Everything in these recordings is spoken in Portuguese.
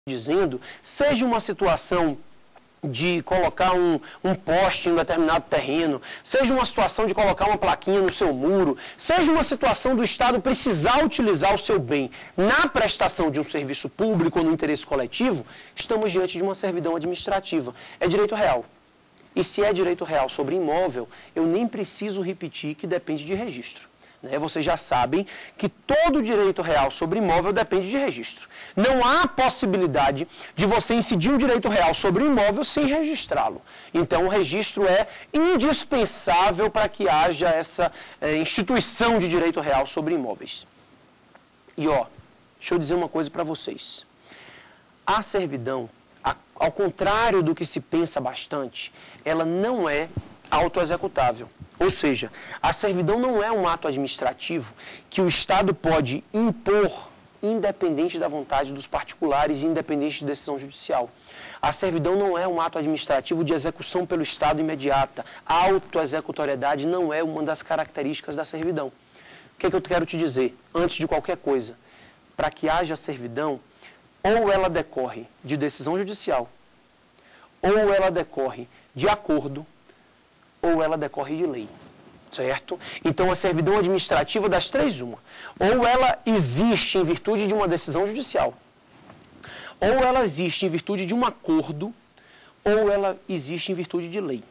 dizendo, seja uma situação de colocar um poste em um determinado terreno, seja uma situação de colocar uma plaquinha no seu muro, seja uma situação do Estado precisar utilizar o seu bem na prestação de um serviço público ou no interesse coletivo, estamos diante de uma servidão administrativa. É direito real. E se é direito real sobre imóvel, eu nem preciso repetir que depende de registro. Vocês já sabem que todo direito real sobre imóvel depende de registro. Não há possibilidade de você incidir um direito real sobre o imóvel sem registrá-lo. Então, o registro é indispensável para que haja essa instituição de direito real sobre imóveis. E, deixa eu dizer uma coisa para vocês. A servidão, ao contrário do que se pensa bastante, ela não é autoexecutável. Ou seja, a servidão não é um ato administrativo que o Estado pode impor independente da vontade dos particulares e independente de decisão judicial. A servidão não é um ato administrativo de execução pelo Estado imediata. A autoexecutoriedade não é uma das características da servidão. O que é que eu quero te dizer? Antes de qualquer coisa, para que haja servidão, ou ela decorre de decisão judicial, ou ela decorre de acordo, ou ela decorre de lei, certo? Então, a servidão administrativa das três, uma. Ou ela existe em virtude de uma decisão judicial, ou ela existe em virtude de um acordo, ou ela existe em virtude de lei.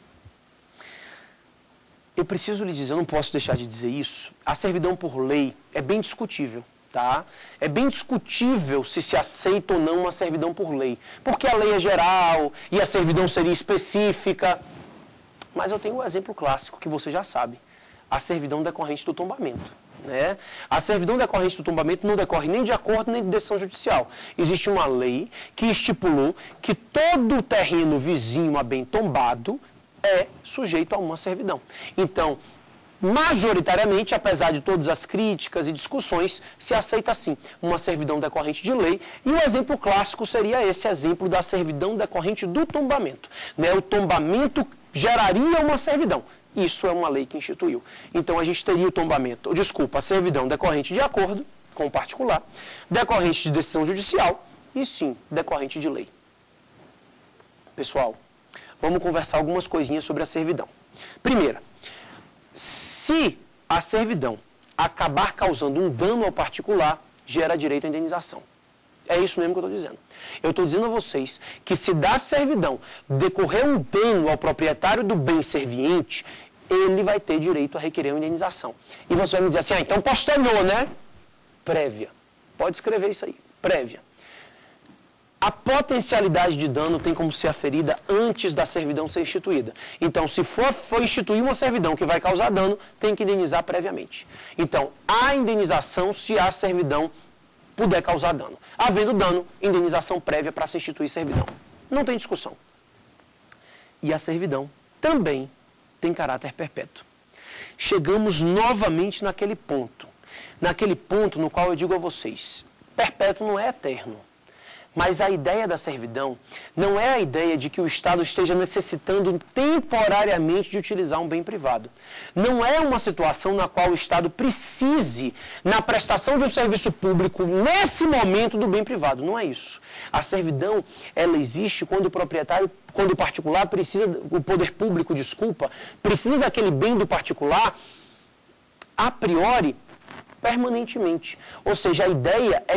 Eu preciso lhe dizer, eu não posso deixar de dizer isso, a servidão por lei é bem discutível, tá? É bem discutível se aceita ou não uma servidão por lei, porque a lei é geral e a servidão seria específica. Mas eu tenho um exemplo clássico que você já sabe, a servidão decorrente do tombamento. A servidão decorrente do tombamento não decorre nem de acordo nem de decisão judicial. Existe uma lei que estipulou que todo o terreno vizinho a bem tombado é sujeito a uma servidão. Então, majoritariamente, apesar de todas as críticas e discussões, se aceita assim uma servidão decorrente de lei, e o exemplo clássico seria esse exemplo da servidão decorrente do tombamento. O tombamento geraria uma servidão. Isso é uma lei que instituiu. Então, a gente teria o tombamento, a servidão decorrente de acordo com o particular, decorrente de decisão judicial e, sim, decorrente de lei. Pessoal, vamos conversar algumas coisinhas sobre a servidão. Primeira, se a servidão acabar causando um dano ao particular, gera direito à indenização. É isso mesmo que eu estou dizendo. Eu estou dizendo a vocês que se da servidão decorrer um dano ao proprietário do bem serviente, ele vai ter direito a requerer uma indenização. E você vai me dizer assim, então posterior, né? Prévia. Pode escrever isso aí, prévia. A potencialidade de dano tem como ser aferida antes da servidão ser instituída. Então, se for instituir uma servidão que vai causar dano, tem que indenizar previamente. Então, há indenização se a servidão puder causar dano. Havendo dano, indenização prévia para se instituir servidão. Não tem discussão. E a servidão também tem caráter perpétuo. Chegamos novamente naquele ponto no qual eu digo a vocês, perpétuo não é eterno. Mas a ideia da servidão não é a ideia de que o Estado esteja necessitando temporariamente de utilizar um bem privado. Não é uma situação na qual o Estado precise, na prestação de um serviço público, nesse momento do bem privado. Não é isso. A servidão, ela existe quando o particular precisa, o poder público, precisa daquele bem do particular, a priori, permanentemente. Ou seja, a ideia é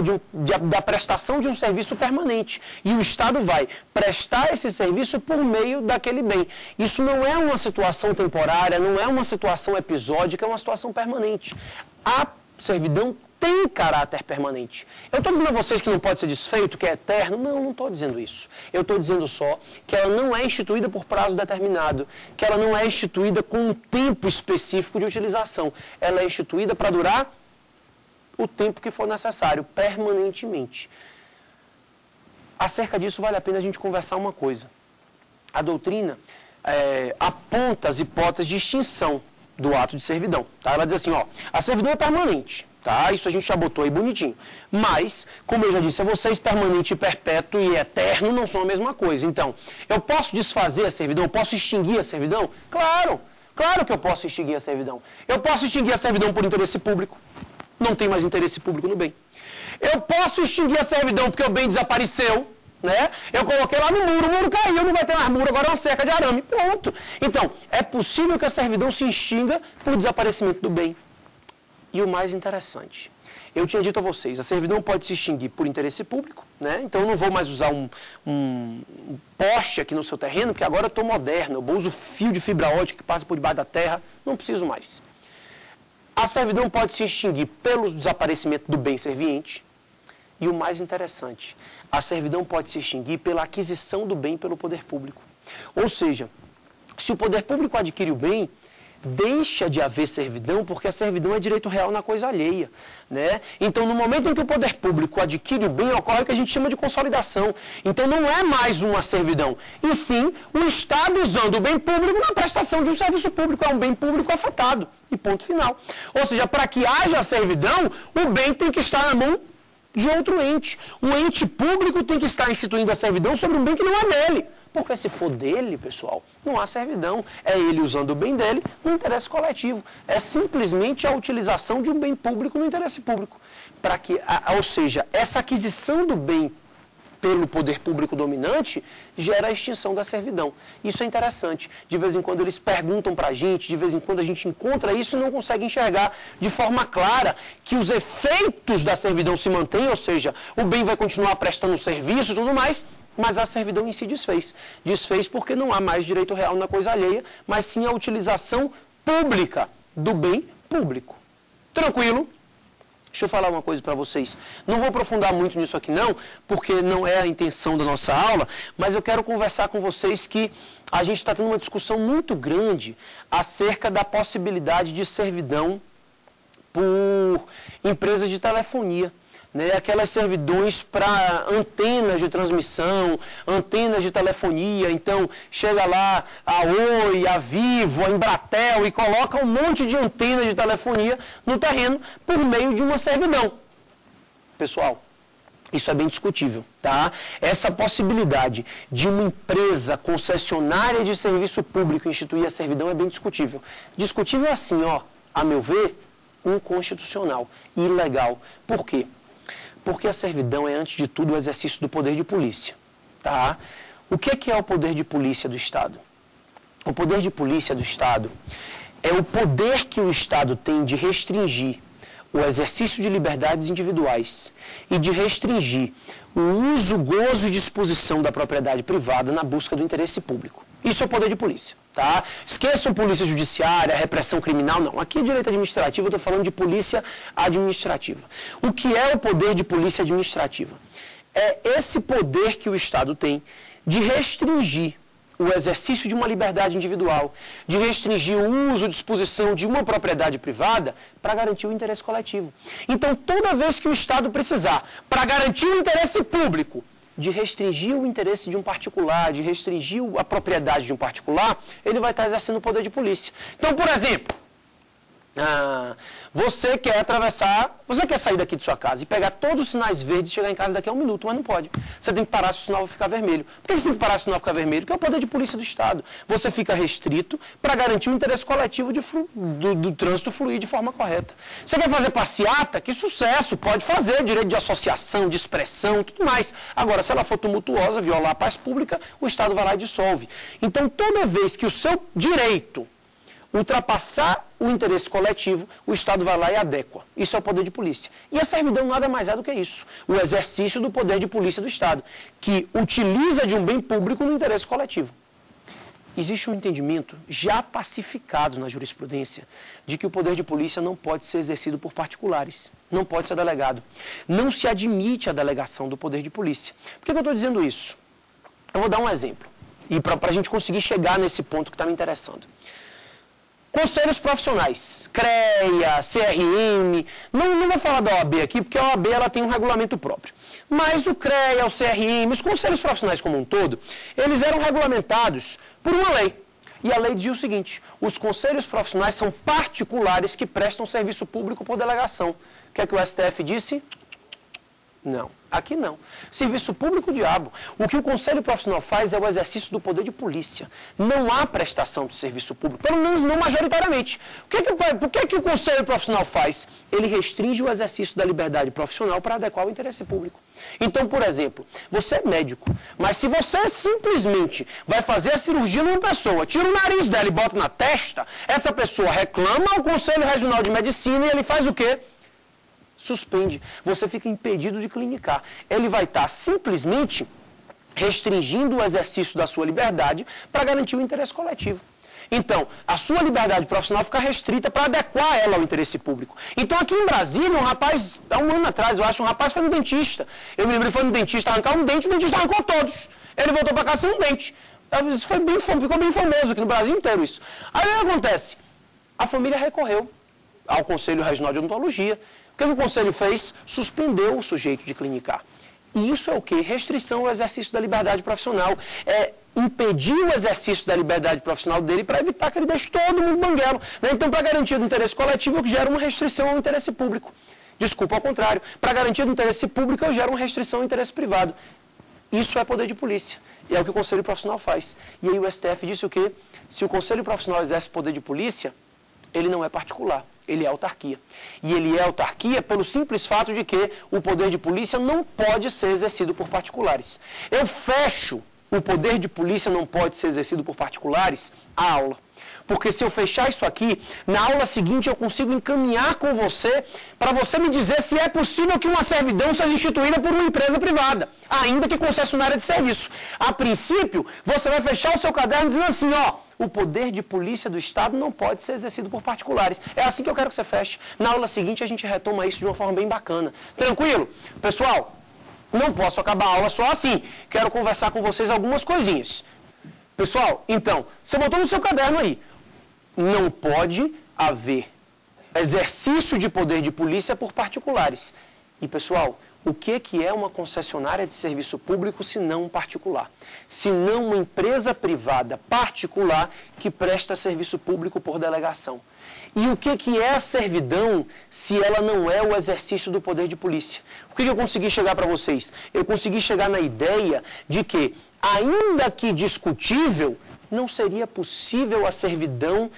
da prestação de um serviço permanente. E o Estado vai prestar esse serviço por meio daquele bem. Isso não é uma situação temporária, não é uma situação episódica, é uma situação permanente. A servidão tem caráter permanente. Eu estou dizendo a vocês que não pode ser desfeito, que é eterno? Não estou dizendo isso. Eu estou dizendo só que ela não é instituída por prazo determinado, que ela não é instituída com um tempo específico de utilização. Ela é instituída para durar o tempo que for necessário, permanentemente. Acerca disso, vale a pena a gente conversar uma coisa. A doutrina aponta as hipóteses de extinção do ato de servidão. Tá? Ela diz assim, a servidão é permanente. Tá? Isso a gente já botou aí bonitinho. Mas, como eu já disse a vocês, permanente, perpétuo e eterno não são a mesma coisa. Então, eu posso desfazer a servidão? Eu posso extinguir a servidão? Claro que eu posso extinguir a servidão. Eu posso extinguir a servidão por interesse público. Não tem mais interesse público no bem. Eu posso extinguir a servidão porque o bem desapareceu. né? Eu coloquei lá no muro, o muro caiu, não vai ter mais muro, agora é uma cerca de arame, pronto. Então, é possível que a servidão se extinga por desaparecimento do bem. E o mais interessante, eu tinha dito a vocês, a servidão pode se extinguir por interesse público, né? Então eu não vou mais usar um poste aqui no seu terreno, porque agora eu estou moderno, eu uso fio de fibra ótica que passa por debaixo da terra, não preciso mais. A servidão pode se extinguir pelo desaparecimento do bem serviente. E o mais interessante, a servidão pode se extinguir pela aquisição do bem pelo poder público. Ou seja, se o poder público adquire o bem, deixa de haver servidão, porque a servidão é direito real na coisa alheia, né? Então, no momento em que o poder público adquire o bem, ocorre o que a gente chama de consolidação. Então, não é mais uma servidão, e sim o Estado usando o bem público na prestação de um serviço público, é um bem público afetado, e ponto final. Ou seja, para que haja servidão, o bem tem que estar na mão de outro ente. O ente público tem que estar instituindo a servidão sobre um bem que não é dele. Porque se for dele, pessoal, não há servidão. É ele usando o bem dele no interesse coletivo. É simplesmente a utilização de um bem público no interesse público. Ou seja, essa aquisição do bem pelo poder público dominante gera a extinção da servidão. Isso é interessante. De vez em quando eles perguntam para a gente, de vez em quando a gente encontra isso e não consegue enxergar de forma clara que os efeitos da servidão se mantêm, ou seja, o bem vai continuar prestando serviço e tudo mais, mas a servidão em si desfez. Desfez porque não há mais direito real na coisa alheia, mas sim a utilização pública do bem público. Tranquilo? Deixa eu falar uma coisa para vocês. Não vou aprofundar muito nisso aqui não, porque não é a intenção da nossa aula, mas eu quero conversar com vocês que a gente está tendo uma discussão muito grande acerca da possibilidade de servidão por empresas de telefonia. Né, aquelas servidões para antenas de transmissão, antenas de telefonia. Então, chega lá a Oi, a Vivo, a Embratel e coloca um monte de antenas de telefonia no terreno por meio de uma servidão. Pessoal, isso é bem discutível, tá? Essa possibilidade de uma empresa concessionária de serviço público instituir a servidão é bem discutível. Discutível assim, ó, a meu ver, inconstitucional, ilegal. Por quê? Porque a servidão é, antes de tudo, o exercício do poder de polícia. Tá? O que é o poder de polícia do Estado? O poder de polícia do Estado é o poder que o Estado tem de restringir o exercício de liberdades individuais e de restringir o uso, gozo e disposição da propriedade privada na busca do interesse público. Isso é o poder de polícia. Tá? Esqueçam polícia judiciária, repressão criminal, não. Aqui é direito administrativo, eu estou falando de polícia administrativa. O que é o poder de polícia administrativa? É esse poder que o Estado tem de restringir o exercício de uma liberdade individual, de restringir o uso, disposição de uma propriedade privada para garantir o interesse coletivo. Então, toda vez que o Estado precisar, para garantir o interesse público, de restringir o interesse de um particular, de restringir a propriedade de um particular, ele vai estar exercendo o poder de polícia. Então, por exemplo, você quer sair daqui de sua casa e pegar todos os sinais verdes e chegar em casa daqui a 1 minuto, mas não pode. Você tem que parar se o sinal ficar vermelho. Por que você tem que parar se o sinal ficar vermelho? Porque é o poder de polícia do Estado. Você fica restrito para garantir o interesse coletivo do trânsito fluir de forma correta. Você quer fazer passeata? Que sucesso! Pode fazer, direito de associação, de expressão, tudo mais. Agora, se ela for tumultuosa, violar a paz pública, o Estado vai lá e dissolve. Então, toda vez que o seu direito ultrapassar o interesse coletivo, o Estado vai lá e adequa. Isso é o poder de polícia. E a servidão nada mais é do que isso. O exercício do poder de polícia do Estado, que utiliza de um bem público no interesse coletivo. Existe um entendimento já pacificado na jurisprudência de que o poder de polícia não pode ser exercido por particulares, não pode ser delegado. Não se admite a delegação do poder de polícia. Por que eu estou dizendo isso? Eu vou dar um exemplo, e para a gente conseguir chegar nesse ponto que está me interessando. Conselhos profissionais, CREA, CRM, não vou falar da OAB aqui, porque a OAB ela tem um regulamento próprio. Mas o CREA, o CRM, os conselhos profissionais como um todo, eles eram regulamentados por uma lei. E a lei dizia o seguinte: os conselhos profissionais são particulares que prestam serviço público por delegação. O que é que o STF disse? Não, aqui não. Serviço público, diabo. O que o Conselho Profissional faz é o exercício do poder de polícia. Não há prestação de serviço público, pelo menos não majoritariamente. O que o Conselho Profissional faz? Ele restringe o exercício da liberdade profissional para adequar o interesse público. Então, por exemplo, você é médico, mas se você simplesmente vai fazer a cirurgia numa pessoa, tira o nariz dela e bota na testa, essa pessoa reclama ao Conselho Regional de Medicina e ele faz o quê? Suspende. Você fica impedido de clinicar. Ele vai estar simplesmente restringindo o exercício da sua liberdade para garantir o interesse coletivo. Então, a sua liberdade profissional fica restrita para adequar ela ao interesse público. Então, aqui em Brasília, um rapaz, há um ano atrás, eu acho, um rapaz foi no dentista. Eu me lembro, ele foi no dentista arrancar um dente, o dentista arrancou todos. Ele voltou para casa sem um dente. Isso ficou bem famoso aqui no Brasil inteiro isso. Aí o que acontece? A família recorreu ao Conselho Regional de Odontologia. O que o Conselho fez? Suspendeu o sujeito de clinicar. E isso é o quê? Restrição ao exercício da liberdade profissional. É impedir o exercício da liberdade profissional dele para evitar que ele deixe todo mundo banguelo. Né? Então, para garantia do interesse coletivo, eu gero uma restrição ao interesse público. Desculpa, ao contrário. Para garantia do interesse público, eu gero uma restrição ao interesse privado. Isso é poder de polícia. E é o que o Conselho Profissional faz. E aí o STF disse o quê? Se o Conselho Profissional exerce poder de polícia, ele não é particular. Ele é autarquia. E ele é autarquia pelo simples fato de que o poder de polícia não pode ser exercido por particulares. Eu fecho o poder de polícia não pode ser exercido por particulares a aula. Porque se eu fechar isso aqui, na aula seguinte eu consigo encaminhar com você para você me dizer se é possível que uma servidão seja instituída por uma empresa privada, ainda que concessionária de serviço. A princípio, você vai fechar o seu caderno dizendo assim, ó, o poder de polícia do Estado não pode ser exercido por particulares. É assim que eu quero que você feche. Na aula seguinte a gente retoma isso de uma forma bem bacana. Tranquilo? Pessoal, não posso acabar a aula só assim. Quero conversar com vocês algumas coisinhas. Pessoal, então, você botou no seu caderno aí. Não pode haver exercício de poder de polícia por particulares. E, pessoal, o que é uma concessionária de serviço público se não um particular? Se não uma empresa privada particular que presta serviço público por delegação. E o que é a servidão se ela não é o exercício do poder de polícia? O que eu consegui chegar para vocês? Eu consegui chegar na ideia de que, ainda que discutível, não seria possível a servidão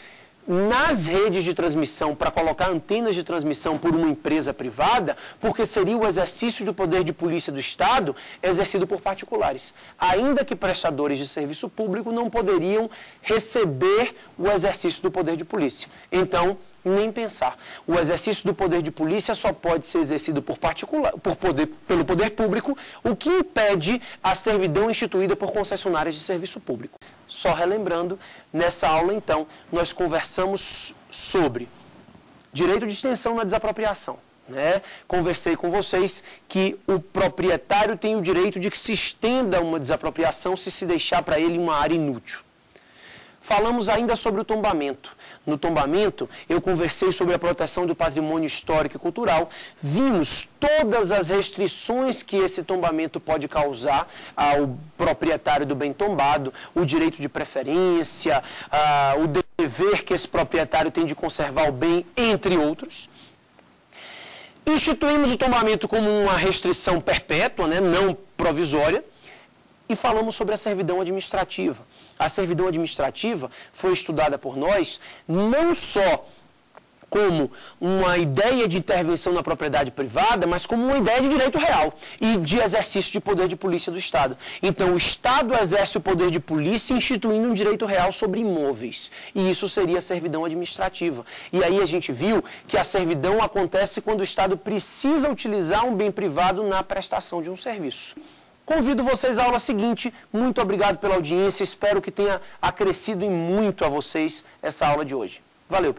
nas redes de transmissão para colocar antenas de transmissão por uma empresa privada, porque seria o exercício do poder de polícia do Estado exercido por particulares. Ainda que prestadores de serviço público não poderiam receber o exercício do poder de polícia. Então, nem pensar. O exercício do poder de polícia só pode ser exercido pelo poder público, o que impede a servidão instituída por concessionárias de serviço público. Só relembrando, nessa aula, então, nós conversamos sobre direito de extensão na desapropriação. Né? Conversei com vocês que o proprietário tem o direito de que se estenda uma desapropriação se deixar para ele uma área inútil. Falamos ainda sobre o tombamento. No tombamento, eu conversei sobre a proteção do patrimônio histórico e cultural. Vimos todas as restrições que esse tombamento pode causar ao proprietário do bem tombado, o direito de preferência, o dever que esse proprietário tem de conservar o bem, entre outros. Instituímos o tombamento como uma restrição perpétua, né, não provisória. E falamos sobre a servidão administrativa. A servidão administrativa foi estudada por nós não só como uma ideia de intervenção na propriedade privada, mas como uma ideia de direito real e de exercício de poder de polícia do Estado. Então, o Estado exerce o poder de polícia instituindo um direito real sobre imóveis. E isso seria a servidão administrativa. E aí a gente viu que a servidão acontece quando o Estado precisa utilizar um bem privado na prestação de um serviço. Convido vocês à aula seguinte. Muito obrigado pela audiência. Espero que tenha acrescido em muito a vocês essa aula de hoje. Valeu, pessoal.